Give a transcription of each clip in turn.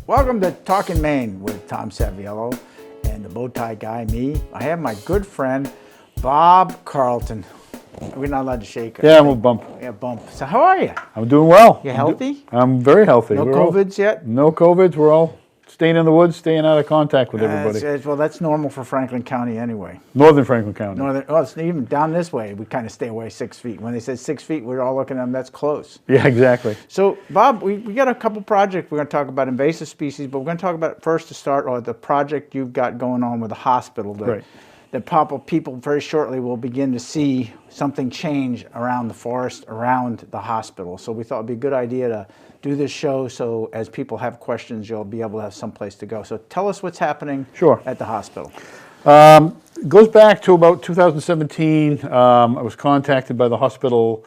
Welcome to Talking Maine with Tom Saviello and the bow tie guy, me. I have my good friend, Bob Carlton. We're not allowed to shake. Yeah, I'm a bump. Yeah, bump. So how are you? I'm doing well. You healthy? I'm very healthy. No COVIDs yet? No COVIDs. We're all staying in the woods, staying out of contact with everybody. Well, that's normal for Franklin County anyway. Northern Franklin County. It's even down this way, we kind of stay away 6 feet. When they said 6 feet, we're all looking at them, that's close. Yeah, exactly. So, Bob, we got a couple projects. We're going to talk about invasive species, but we're going to talk about first to start the project you've got going on with the hospital. Right. That people very shortly will begin to see something change around the forest, around the hospital. So we thought it'd be a good idea to do this show so as people have questions, you'll be able to have some place to go. So tell us what's happening at the hospital. It goes back to about 2017. I was contacted by the hospital.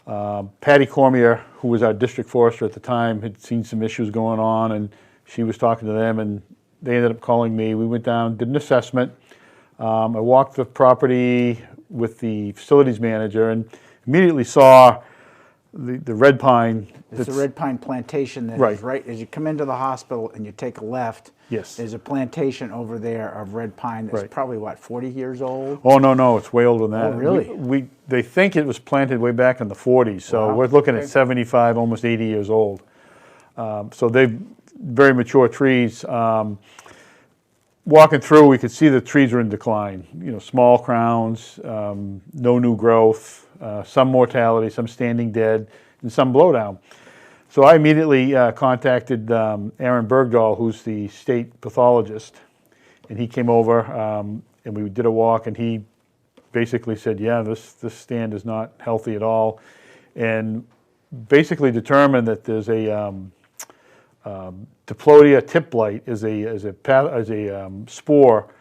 Patty Cormier, who was our district forester at the time, had seen some issues going on, and she was talking to them, and they ended up calling me. We went down, did an assessment. I walked the property with the facilities manager and immediately saw the red pine. It's a red pine plantation that is right as you come into the hospital and you take a left. Yes. There's a plantation over there of red pine that's probably, 40 years old? Oh, no, it's way older than that. Oh, really? They think it was planted way back in the 40s, so we're looking at 75, almost 80 years old. So they're very mature trees. Walking through, we could see the trees are in decline. Small crowns, no new growth, some mortality, some standing dead, and some blowdown. So I immediately contacted Aaron Bergdahl, who's the state pathologist, and he came over and we did a walk, and he basically said, yeah, this stand is not healthy at all, and basically determined that there's a Diplodia tip blight is a spore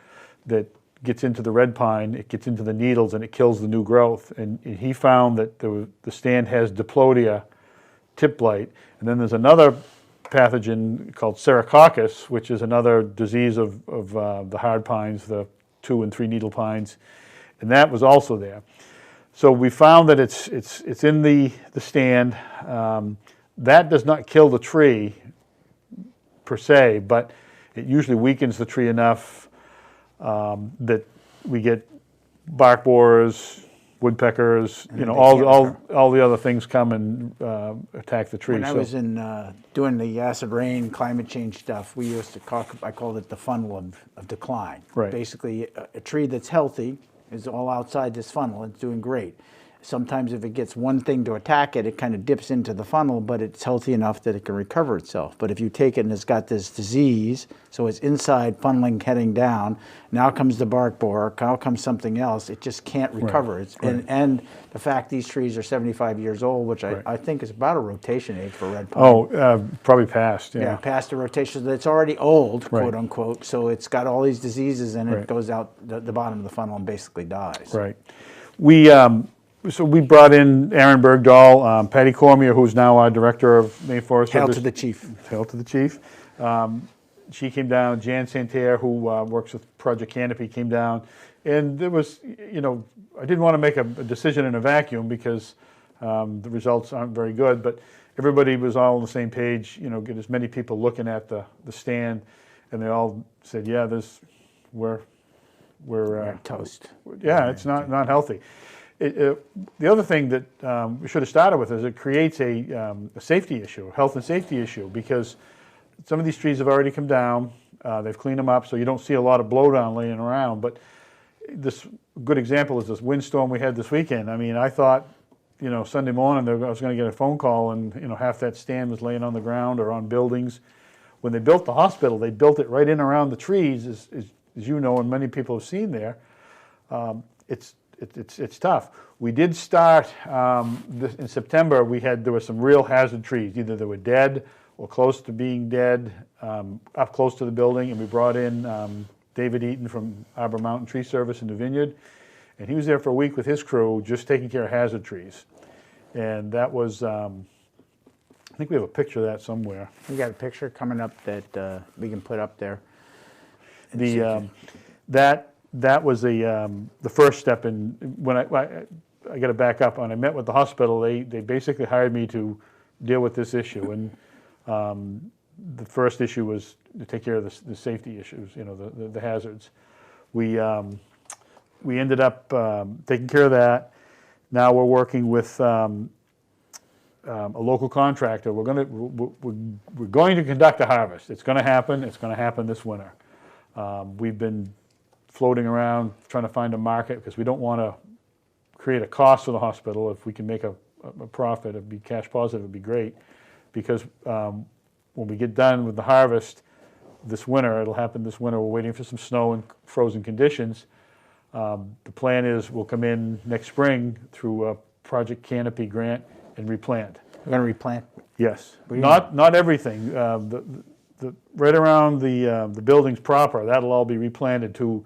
that gets into the red pine, it gets into the needles, and it kills the new growth. And he found that the stand has Diplodia tip blight. And then there's another pathogen called Serococcus, which is another disease of the hard pines, the 2 and 3 needle pines, and that was also there. So we found that it's in the stand. That does not kill the tree per se, but it usually weakens the tree enough that we get bark borers, woodpeckers, all the other things come and attack the tree. When I was in doing the acid rain climate change stuff, we used to I called it the funnel of decline. Right. Basically, a tree that's healthy is all outside this funnel. It's doing great. Sometimes if it gets one thing to attack it, it kind of dips into the funnel, but it's healthy enough that it can recover itself. But if you take it and it's got this disease, so it's inside funneling heading down, now comes the bark borer, now comes something else, it just can't recover. And the fact these trees are 75 years old, which I think is about a rotation age for red pine. Oh, probably past. Yeah, past the rotation. So it's already old, quote unquote, so it's got all these diseases and it goes out the bottom of the funnel and basically dies. Right. So we brought in Aaron Bergdahl, Patty Cormier, who's now our director of Maine Forest Service. Hail to the chief. Hail to the chief. She came down. Jan Santerre, who works with Project Canopy, came down. And there was, I didn't want to make a decision in a vacuum because the results aren't very good, but everybody was all on the same page, get as many people looking at the stand, and they all said, yeah, we're toast. Yeah, it's not healthy. The other thing that we should have started with is it creates a safety issue, a health and safety issue, because some of these trees have already come down. They've cleaned them up, so you don't see a lot of blowdown laying around. But this good example is this windstorm we had this weekend. I mean, I thought, Sunday morning I was going to get a phone call, and half that stand was laying on the ground or on buildings. When they built the hospital, they built it right in around the trees, as you know, and many people have seen there. It's tough. We did start in September. There were some real hazard trees. Either they were dead or close to being dead, up close to the building. And we brought in David Eaton from Arbor Mountain Tree Service in the Vineyard, and he was there for a week with his crew, just taking care of hazard trees. And that was, I think we have a picture of that somewhere. We got a picture coming up that we can put up there. That was the first step in when I got to back up. When I met with the hospital, they basically hired me to deal with this issue, and the first issue was to take care of the safety issues, the hazards. We ended up taking care of that. Now we're working with a local contractor. We're going to conduct a harvest. It's going to happen. It's going to happen this winter. We've been floating around trying to find a market because we don't want to create a cost for the hospital. If we can make a profit, it'd be cash positive, it'd be great. Because when we get done with the harvest this winter, it'll happen this winter, we're waiting for some snow and frozen conditions. The plan is we'll come in next spring through a Project Canopy grant and replant. We're going to replant? Yes. Not everything. Right around the buildings proper, that'll all be replanted to,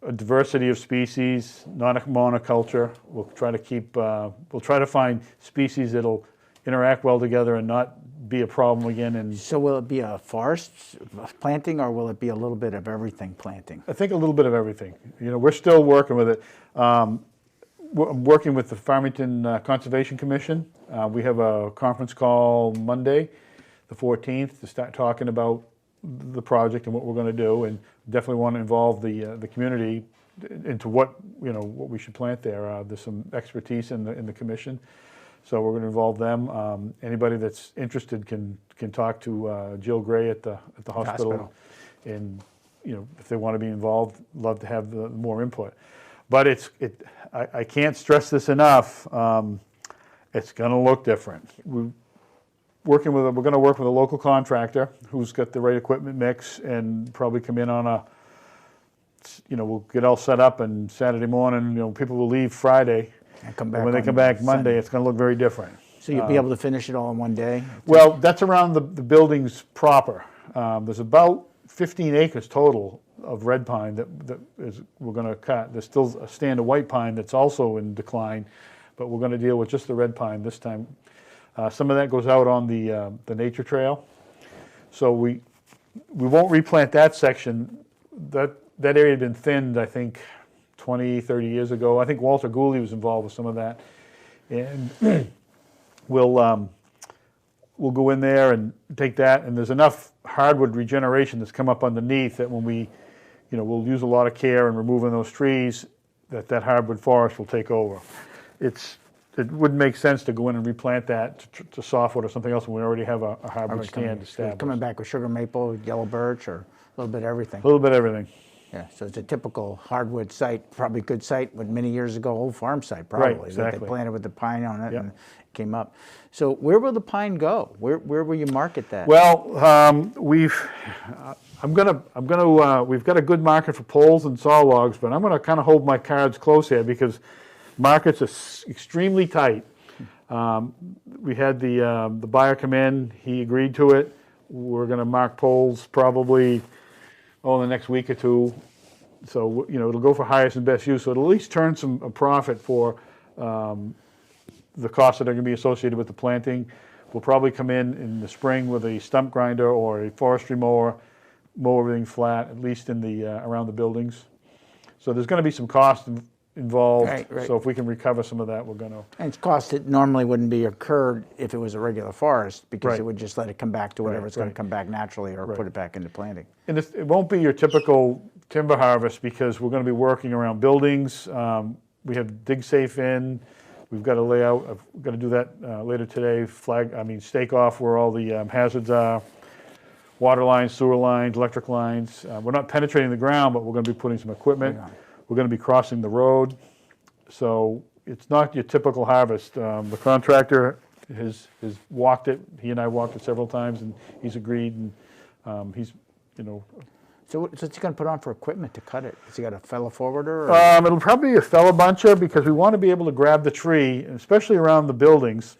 a diversity of species, not a monoculture. We'll try to find species that'll interact well together and not be a problem again. And so will it be a forest planting, or will it be a little bit of everything planting? I think a little bit of everything. We're still working with it. I'm working with the Farmington Conservation Commission. We have a conference call Monday, the 14th, to start talking about the project and what we're going to do, and definitely want to involve the community into what we should plant there. There's some expertise in the commission, so we're going to involve them. Anybody that's interested can talk to Jill Gray at the hospital, and if they want to be involved, love to have more input. But I can't stress this enough. It's going to look different. We're going to work with a local contractor who's got the right equipment mix, and probably come in on we'll get all set up, and Saturday morning, people will leave Friday. And come back. And when they come back Monday, it's going to look very different. So you'll be able to finish it all in one day? Well, that's around the buildings proper. There's about 15 acres total of red pine that we're going to cut. There's still a stand of white pine that's also in decline, but we're going to deal with just the red pine this time. Some of that goes out on the nature trail, so we won't replant that section. That area had been thinned, I think, 20, 30 years ago. I think Walter Gooley was involved with some of that, and we'll go in there and take that. And there's enough hardwood regeneration that's come up underneath that when we'll use a lot of care in removing those trees, that hardwood forest will take over. It wouldn't make sense to go in and replant that to softwood or something else when we already have a hardwood stand established. Coming back with sugar maple, yellow birch, or a little bit of everything? A little bit of everything. Yeah, so it's a typical hardwood site, probably good site, but many years ago, old farm site probably. Right, exactly. They planted with the pine on it, Yep. and it came up. So where will the pine go? Where will you market that? Well, we've got a good market for poles and saw logs, but I'm going to kind of hold my cards close here because markets are extremely tight. We had the buyer come in. He agreed to it. We're going to mark poles probably in the next week or two. So it'll go for highest and best use. So it'll at least turn a profit for the costs that are going to be associated with the planting. We'll probably come in the spring with a stump grinder or a forestry mower, mow everything flat, at least in the around the buildings. So there's going to be some cost involved. Right. So if we can recover some of that, we're going to. And it's cost that normally wouldn't be incurred if it was a regular forest, because Right. it would just let it come back to whatever Right, it's going right. to come back naturally, or Right. put it back into planting. And it won't be your typical timber harvest because we're going to be working around buildings. We have dig safe in. We've got to lay out. We've got to do that later today. Stake off where all the hazards are. Water lines, sewer lines, electric lines. We're not penetrating the ground, but we're going to be putting some equipment. Right on. We're going to be crossing the road. So it's not your typical harvest. The contractor has walked it. He and I walked it several times, and he's agreed. And he's. So what's he going to put on for equipment to cut it? Has he got a fellow forwarder? Or? It'll probably be a fella buncher because we want to be able to grab the tree, especially around the buildings.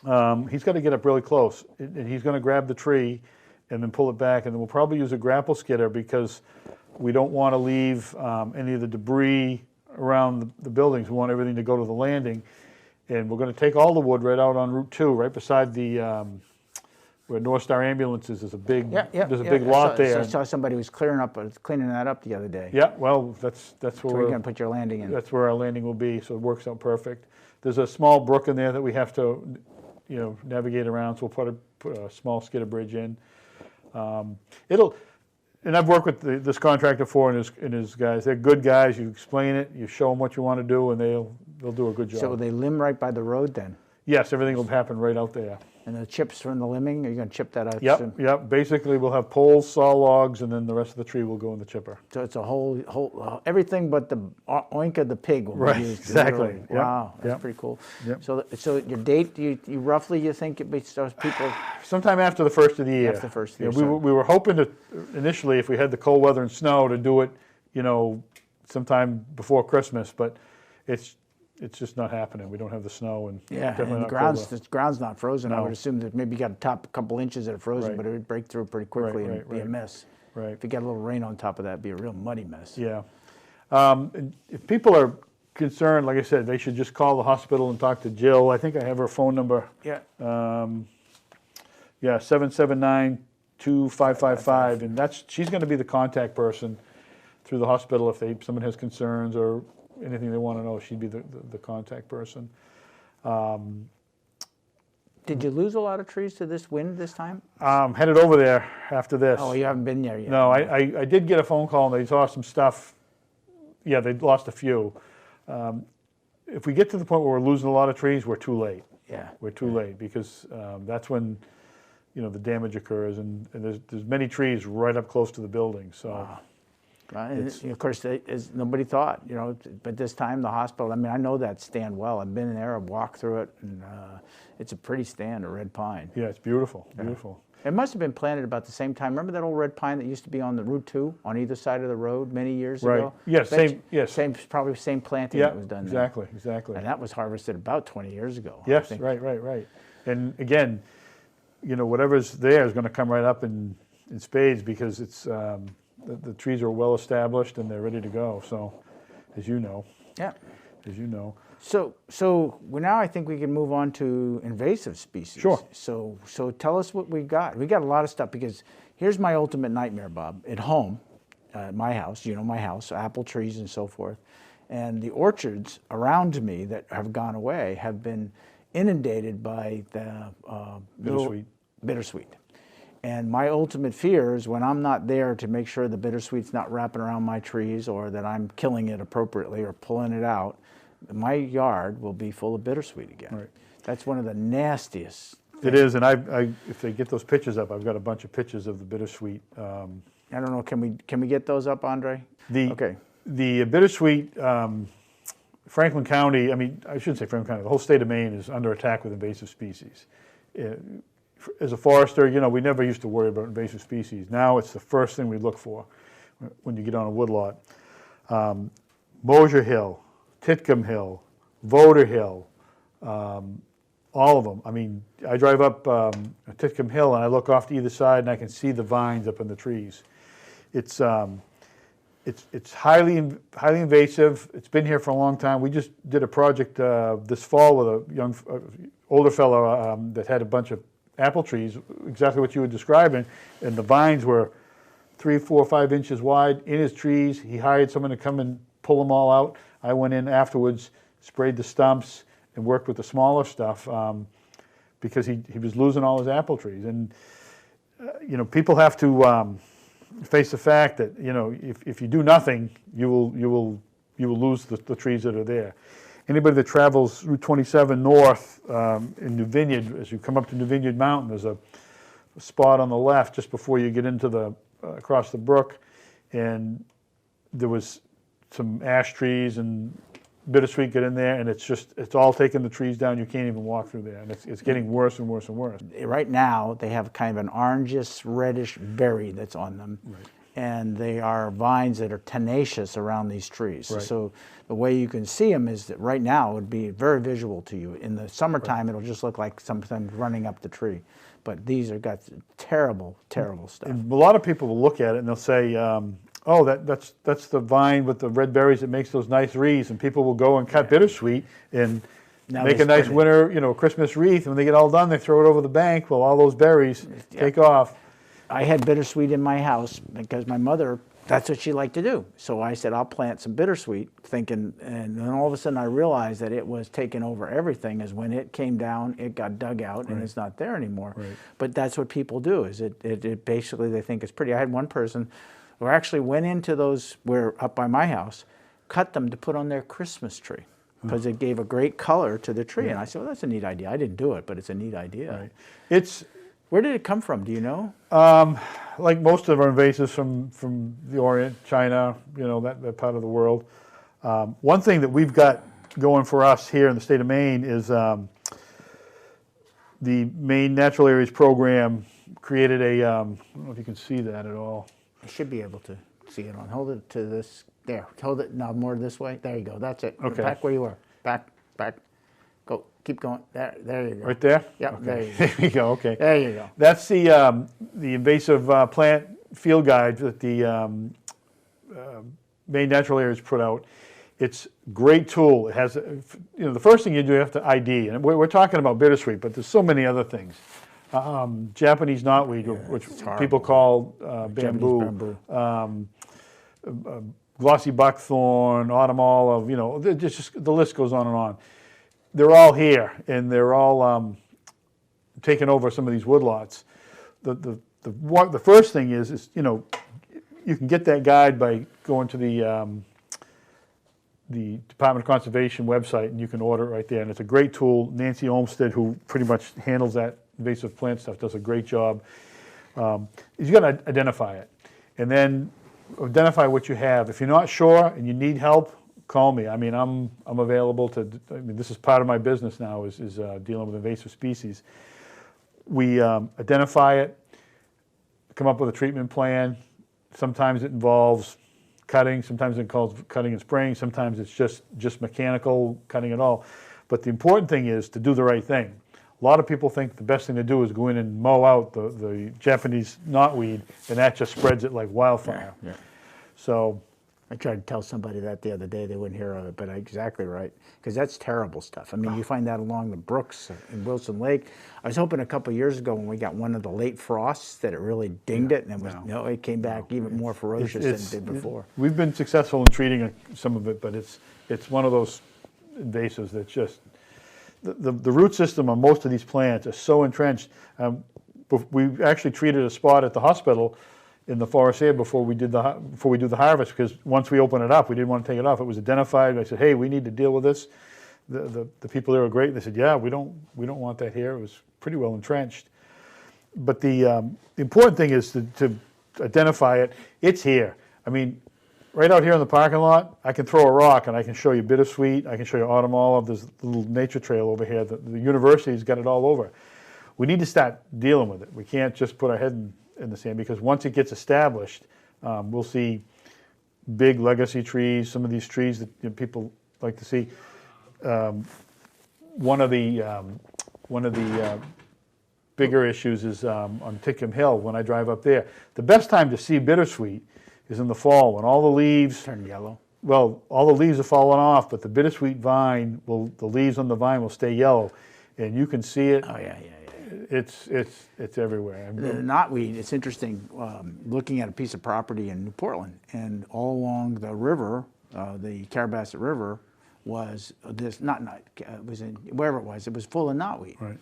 He's got to get up really close, and he's going to grab the tree and then pull it back, and then we'll probably use a grapple skidder because we don't want to leave any of the debris around the buildings. We want everything to go to the landing, and we're going to take all the wood right out on Route 2, right beside the where North Star Ambulances is a big. There's a big lot there. I saw somebody was cleaning that up the other day. Yeah, well, that's where you're going to put your landing in. That's where our landing will be, so it works out perfect. There's a small brook in there that we have to, navigate around. So we'll put a small skidder bridge in. And I've worked with this contractor before and his guys. They're good guys. You explain it, you show them what you want to do, and they'll do a good job. So they limb right by the road then? Yes, everything will happen right out there. And the chips from the limbing, are you going to chip that out soon? Yep. Basically, we'll have poles, saw logs, and then the rest of the tree will go in the chipper. So it's a whole everything but the oink of the pig will be used. Exactly. Literally. Wow, that's pretty cool. Yep. So your date, you roughly you think it be those people? Sometime after the first of the year. After the first of the year. We were hoping to initially, if we had the cold weather and snow, to do it, sometime before Christmas, but it's just not happening. We don't have the snow and definitely and not the ground's not frozen. I No. would assume that maybe you got a couple inches that are frozen, Right. but it would break through pretty quickly and be a Right. mess. Right. If you got a little rain on top of that, it'd be a real muddy mess. Yeah. And if people are concerned, like I said, they should just call the hospital and talk to Jill. I think I have her phone number. Yeah. 779-2555, and she's going to be the contact person through the hospital if someone has concerns or anything they want to know. She'd be the contact person. Did you lose a lot of trees to this wind this time? Headed over there after this. Oh, you haven't been there yet. No, I did get a phone call and they saw some stuff. Yeah, they lost a few. If we get to the point where we're losing a lot of trees, we're too late. Yeah. We're too late because that's when the damage occurs, and there's many trees right up close to the building. So. Wow. And of course, as nobody thought, but this time the hospital, I know that stand well. I've been in there, I've walked through it, and it's a pretty stand, a red pine. Yeah, it's beautiful, beautiful. It must have been planted about the same time. Remember that old red pine that used to be on the Route 2 on either side of the road many years ago? Yes, same. Probably same planting that was done there. Exactly. And that was harvested about 20 years ago. Yes, right. And again, whatever's there is going to come right up in spades because it's the trees are well established and they're ready to go. So, as you know. Yeah. As you know. So now I think we can move on to invasive species. Sure. So tell us what we got. We got a lot of stuff because here's my ultimate nightmare, Bob. At home, my house, my house, apple trees and so forth, and the orchards around me that have gone away have been inundated by the bittersweet. And my ultimate fear is when I'm not there to make sure the bittersweet's not wrapping around my trees or that I'm killing it appropriately or pulling it out, my yard will be full of bittersweet again. Right. That's one of the nastiest things. It is, and if they get those pictures up, I've got a bunch of pictures of the bittersweet. I don't know, can we get those up, Andre? Okay. The bittersweet, Franklin County, I shouldn't say Franklin County, the whole state of Maine is under attack with invasive species. As a forester, we never used to worry about invasive species. Now it's the first thing we look for when you get on a woodlot. Mosier Hill, Titcomb Hill, Voder Hill, all of them. I drive up Titcomb Hill and I look off to either side and I can see the vines up in the trees. It's highly invasive. It's been here for a long time. We just did a project this fall with a older fellow that had a bunch of apple trees, exactly what you were describing, and the vines were 3, 4, 5 inches wide in his trees. He hired someone to come and pull them all out. I went in afterwards, sprayed the stumps, and worked with the smaller stuff because he was losing all his apple trees. And people have to face the fact that if you do nothing, you will lose the trees that are there. Anybody that travels Route 27 north in New Vineyard, as you come up to New Vineyard Mountain, there's a spot on the left just before you get into across the brook, and there was some ash trees and bittersweet get in there, and it's all taking the trees down. You can't even walk through there, and it's getting worse and worse and worse. Right now, they have kind of an orangish, reddish berry that's on them. Right. And they are vines that are tenacious around these trees. Right. So the way you can see them is that right now it would be very visual to you. In the summertime, it'll just look like something running up the tree. But these are got terrible, terrible stuff. And a lot of people will look at it and they'll say, oh, that's the vine with the red berries that makes those nice wreaths. And people will go and cut bittersweet and make a nice winter, Christmas wreath. And when they get all done, they throw it over the bank. Well, all those berries take off. I had bittersweet in my house because my mother that's what she liked to do. So I said, I'll plant some bittersweet, thinking, and then all of a sudden I realized that it was taking over everything. Is when it came down, it got dug out, and it's not there anymore. Right. But that's what people do, is it basically, they think it's pretty. I had one person who actually went into those, where up by my house, cut them to put on their Christmas tree, because it gave a great color to the tree. And I said, well, that's a neat idea. I didn't do it, but it's a neat idea. Right. Where did it come from? Do you know? Like most of our invasives from the Orient, China, that part of the world. One thing that we've got going for us here in the state of Maine is the Maine Natural Areas Program created a, I don't know if you can see that at all. I should be able to see it on. Hold it to this. There. Hold it now more this way. There you go. That's it. Okay. Back where you were. Back. Go. Keep going. There you go. Right there? Yep. Okay. There you go. There you go. Okay. There you go. That's the invasive plant field guide that the Maine Natural Areas put out. It's a great tool. It has, the first thing you do, you have to ID, and we're talking about bittersweet, but there's so many other things. Japanese knotweed, which people call bamboo. Glossy buckthorn, autumn olive, the list goes on and on. They're all here, and they're all taking over some of these woodlots. The first thing is you can get that guide by going to the Department of Conservation website, and you can order it right there. And it's a great tool. Nancy Olmsted, who pretty much handles that invasive plant stuff, does a great job. You got to identify it, and then identify what you have. If you're not sure and you need help, call me. I mean, I'm available to. This is part of my business now, is dealing with invasive species. We identify it, come up with a treatment plan. Sometimes it involves cutting. Sometimes it involves cutting and spraying. Sometimes it's just mechanical cutting it all. But the important thing is to do the right thing. A lot of people think the best thing to do is go in and mow out the Japanese knotweed, and that just spreads it like wildfire. Yeah. So I tried to tell somebody that the other day. They wouldn't hear of it, but exactly right, because that's terrible stuff. I mean, you find that along the brooks in Wilson Lake. I was hoping a couple of years ago when we got one of the late frosts that it really dinged it, and it came back even more ferocious than it did before. We've been successful in treating some of it, but it's one of those invasives that's just, the root system on most of these plants are so entrenched. We actually treated a spot at the hospital in the forest here before we do the harvest, because once we open it up, we didn't want to take it off. It was identified. I said, hey, we need to deal with this. The people there were great. They said, yeah, we don't want that here. It was pretty well entrenched. But the important thing is to identify it. It's here. I mean, right out here in the parking lot, I can throw a rock and I can show you bittersweet. I can show you autumn olive. There's a little nature trail over here. The university's got it all over. We need to start dealing with it. We can't just put our head in the sand, because once it gets established, we'll see big legacy trees, some of these trees that people like to see. One of the bigger issues is on Tickham Hill when I drive up there. The best time to see bittersweet is in the fall when all the leaves turn yellow. Well, all the leaves are falling off, but the bittersweet vine the leaves on the vine will stay yellow, and you can see it. Oh yeah. It's everywhere. The knotweed, it's interesting, looking at a piece of property in New Portland, and all along the river, the Carabasset River, was this, it was in, wherever it was full of knotweed. Right.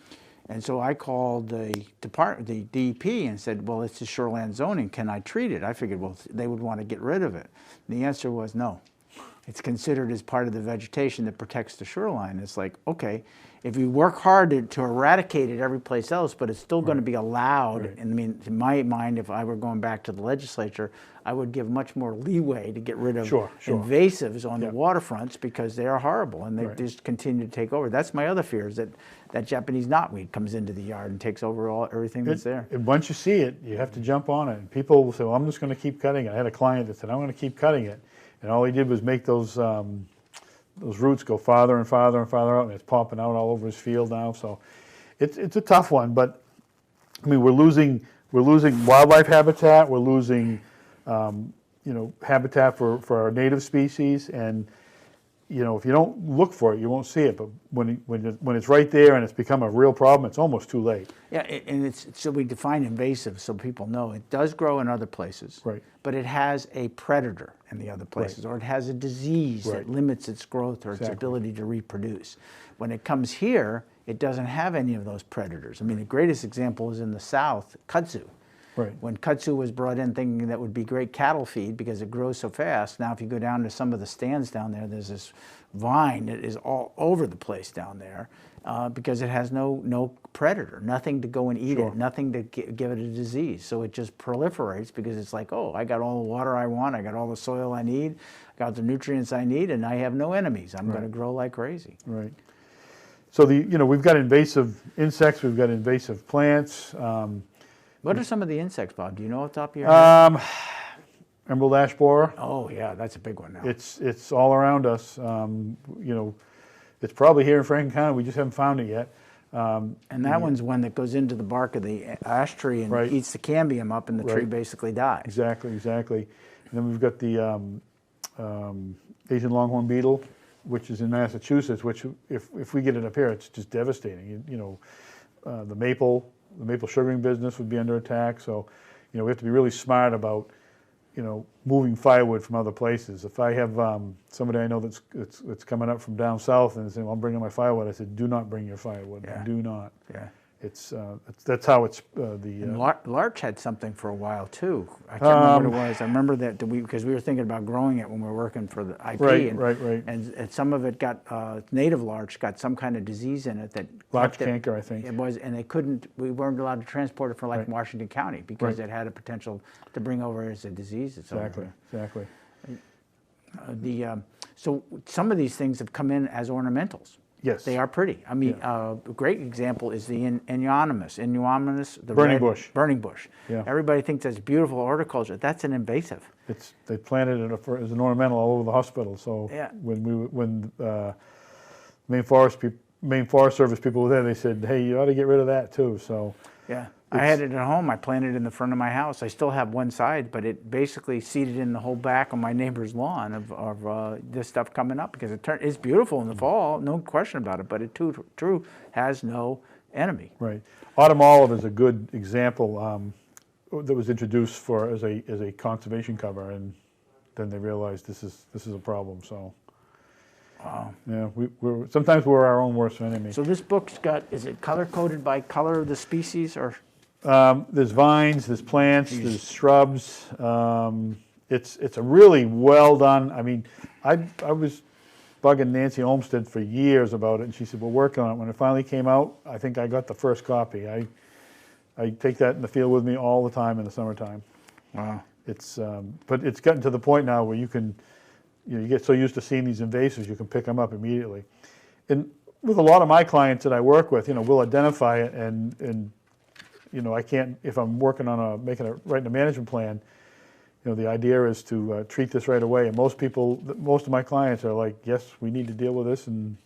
And so I called the DEP and said, well, it's a shoreland zoning, can I treat it? I figured, well, they would want to get rid of it. And the answer was no. It's considered as part of the vegetation that protects the shoreline. It's like, okay, if you work hard to eradicate it every place else, but it's still going to be allowed. Right. And I mean, in my mind, if I were going back to the legislature, I would give much more leeway to get rid of invasives on the waterfronts, because they are horrible and they just continue to take over. That's my other fear, is that Japanese knotweed comes into the yard and takes over everything that's there. And once you see it, you have to jump on it. And people will say, well, I'm just going to keep cutting it. I had a client that said, I'm going to keep cutting it. And all he did was make those roots go farther and farther and farther out, and it's popping out all over his field now. So it's a tough one, but I mean, we're losing wildlife habitat. We're losing habitat for our native species, and you know, if you don't look for it, you won't see it. But when it's right there and it's become a real problem, it's almost too late. Yeah, and so we define invasive so people know it does grow in other places, Right. but it has a predator in the other places, or it has a disease that limits its growth or its ability to reproduce. When it comes here, it doesn't have any of those predators. I mean, the greatest example is in the South, kudzu. Right. When kudzu was brought in thinking that would be great cattle feed because it grows so fast, now if you go down to some of the stands down there, there's this vine that is all over the place down there because it has no predator, nothing to go and eat it, nothing to give it a disease. So it just proliferates because it's like, oh, I got all the water I want, I got all the soil I need, I got the nutrients I need, and I have no enemies. I'm going to grow like crazy. Right. So we've got invasive insects, we've got invasive plants. What are some of the insects, Bob? Do you know off the top of your head? Emerald ash borer. Oh yeah, that's a big one now. It's all around us. It's probably here in Franklin County. We just haven't found it yet. And that one's one that goes into the bark of the ash tree and eats the cambium up, and the tree basically dies. Exactly. And then we've got the Asian longhorn beetle, which is in Massachusetts. Which, if we get it up here, it's just devastating. The maple sugaring business would be under attack. So, we have to be really smart about, moving firewood from other places. If I have somebody I know that's coming up from down south and saying, well, I'm bringing my firewood, I said, do not bring your firewood. Yeah. Do not. Yeah. That's how it's And larch had something for a while too. I can't remember what it was. I remember that because we were thinking about growing it when we were working for the IP. Right. And some of it got native larch got some kind of disease in it that larch canker, I think it was, and we weren't allowed to transport it for Washington County because it had a potential to bring over as a disease. Exactly. So some of these things have come in as ornamentals. Yes. They are pretty. I mean, a great example is the Innuanimous, the burning bush. Burning bush. Yeah. Everybody thinks that's beautiful horticulture. That's an invasive. They planted it as an ornamental all over the hospital. So when Maine Forest Service people were there, they said, hey, you ought to get rid of that too. So yeah. I had it at home. I planted it in the front of my house. I still have one side, but it basically seeded in the whole back of my neighbor's lawn of this stuff coming up because it's beautiful in the fall, no question about it, but it too has no enemy. Right. Autumn olive is a good example that was introduced as a conservation cover, and then they realized this is a problem. So. Wow. Yeah, sometimes we're our own worst enemy. So this book's is it color coded by color of the species or? There's vines, there's plants, there's shrubs. It's a really well done. I mean, I was bugging Nancy Olmsted for years about it, and she said, we're working on it. When it finally came out, I think I got the first copy. I take that in the field with me all the time in the summertime. Wow. But it's gotten to the point now where you can, you get so used to seeing these invasives, you can pick them up immediately. And with a lot of my clients that I work with, we'll identify it and I can't, if I'm working on writing a management plan, the idea is to treat this right away. And most of my clients are like, yes, we need to deal with this. And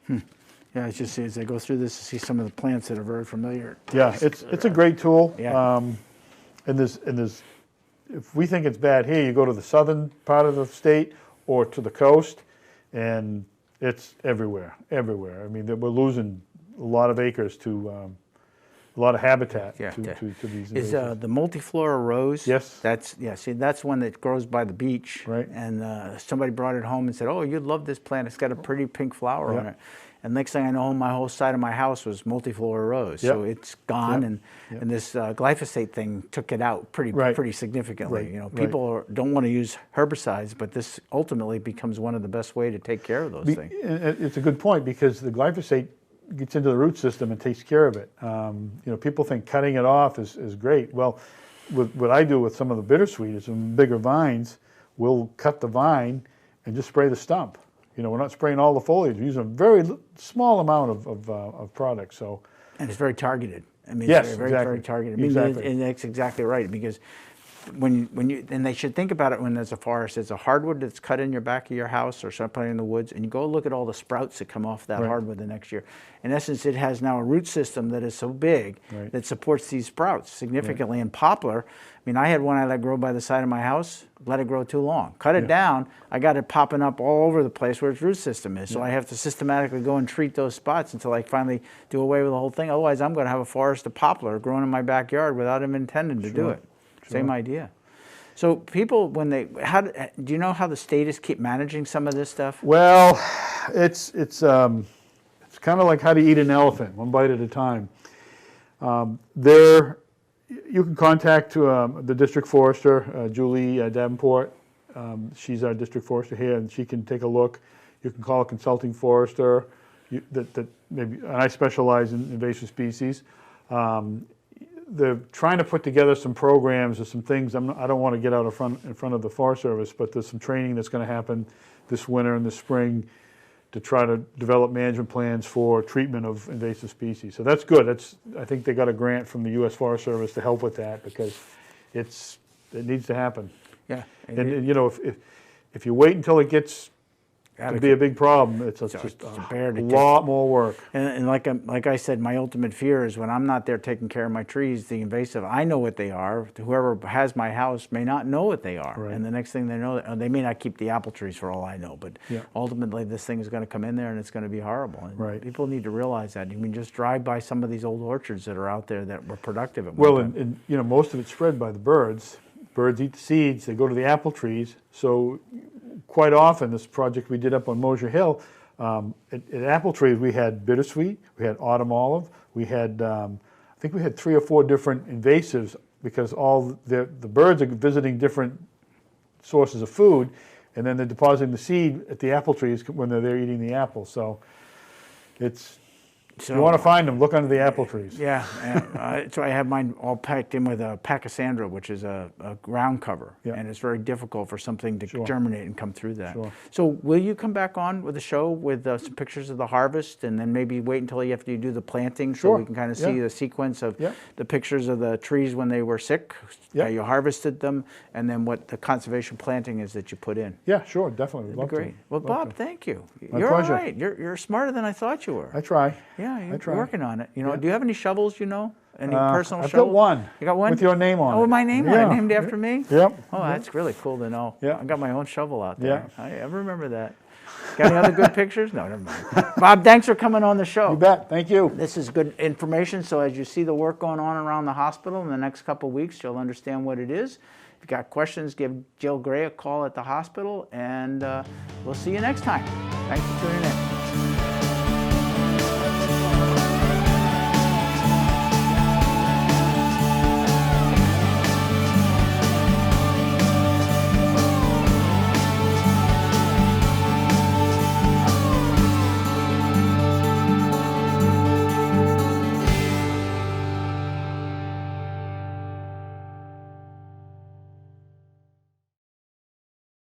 yeah, it's just as they go through this, to see some of the plants that are very familiar. Yeah, it's a great tool. Yeah. And there's if we think it's bad here, you go to the southern part of the state or to the coast, and it's everywhere. I mean, we're losing a lot of acres to a lot of habitat to these invasives. Is the multiflora rose? Yes. See, that's one that grows by the beach. Right. And somebody brought it home and said, "Oh, you'd love this plant. It's got a pretty pink flower on it." And next thing I know, my whole side of my house was multiflora rose. So it's gone, and this glyphosate thing took it out pretty significantly. People don't want to use herbicides, but this ultimately becomes one of the best way to take care of those things. It's a good point because the glyphosate gets into the root system and takes care of it. People think cutting it off is great. Well, what I do with some of the bittersweet is some bigger vines, we'll cut the vine and just spray the stump. We're not spraying all the foliage. We're using a very small amount of product. So, and it's very targeted. I mean, yes, it's very targeted. I mean, and that's exactly right because and they should think about it when there's a forest. It's a hardwood that's cut in your back of your house or something in the woods, and you go look at all the sprouts that come off that hardwood the next year. In essence, it has now a root system that is so big that supports these sprouts significantly. And poplar, I mean, I had one I let grow by the side of my house, let it grow too long. Cut it down, I got it popping up all over the place where its root system is. So I have to systematically go and treat those spots until I finally do away with the whole thing. Otherwise, I'm going to have a forest of poplar growing in my backyard without even intending to do it. Same idea. So people, when they, do you know how the state is keep managing some of this stuff? Well, it's kind of like how to eat an elephant, one bite at a time. You can contact the district forester, Julie Davenport. She's our district forester here, and she can take a look. You can call a consulting forester. And I specialize in invasive species. They're trying to put together some programs or some things. I don't want to get out in front of the Forest Service, but there's some training that's going to happen this winter and this spring to try to develop management plans for treatment of invasive species. So that's good. I think they got a grant from the U.S. Forest Service to help with that because it needs to happen. Yeah. And you know, if you wait until it gets to be a big problem, it's just a lot more work. And like I said, my ultimate fear is when I'm not there taking care of my trees, the invasive, I know what they are. Whoever has my house may not know what they are. Right. And the next thing they know, they may not keep the apple trees for all I know, but ultimately this thing is going to come in there and it's going to be horrible. And people need to realize that. You can just drive by some of these old orchards that are out there that were productive at one time. And you know, most of it's spread by the birds. Birds eat the seeds, they go to the apple trees. So quite often, this project we did up on Mosier Hill, at apple trees we had bittersweet, we had autumn olive, we had, I think we had 3 or 4 different invasives because all the birds are visiting different sources of food, and then they're depositing the seed at the apple trees when they're there eating the apples. So if you want to find them, look under the apple trees. Yeah, so I have mine all packed in with a Pachysandra, which is a ground cover, and it's very difficult for something to germinate and come through that. So will you come back on with a show with some pictures of the harvest, and then maybe wait until after you do the planting so we can kind of see the sequence of the pictures of the trees when they were sick, how you harvested them, and then what the conservation planting is that you put in? Yeah, sure, definitely. That'd be great. Well, Bob, thank you. My You're pleasure. all right. You're smarter than I thought you were. I try. Yeah, you're working on it. You know, do you have any shovels? You know, any personal I've shovels? got one. You got one with your name on it. Oh, my name on it, named after me. Yep. Oh, that's really cool to know. Yeah. I got my own shovel out there. Yeah. I remember that. Got any other good pictures? No, never mind. Bob, thanks for coming on the show. You bet. Thank you. This is good information. So as you see the work going on around the hospital in the next couple of weeks, you'll understand what it is. If you got questions, give Jill Gray a call at the hospital, and we'll see you next time. Thanks for tuning in.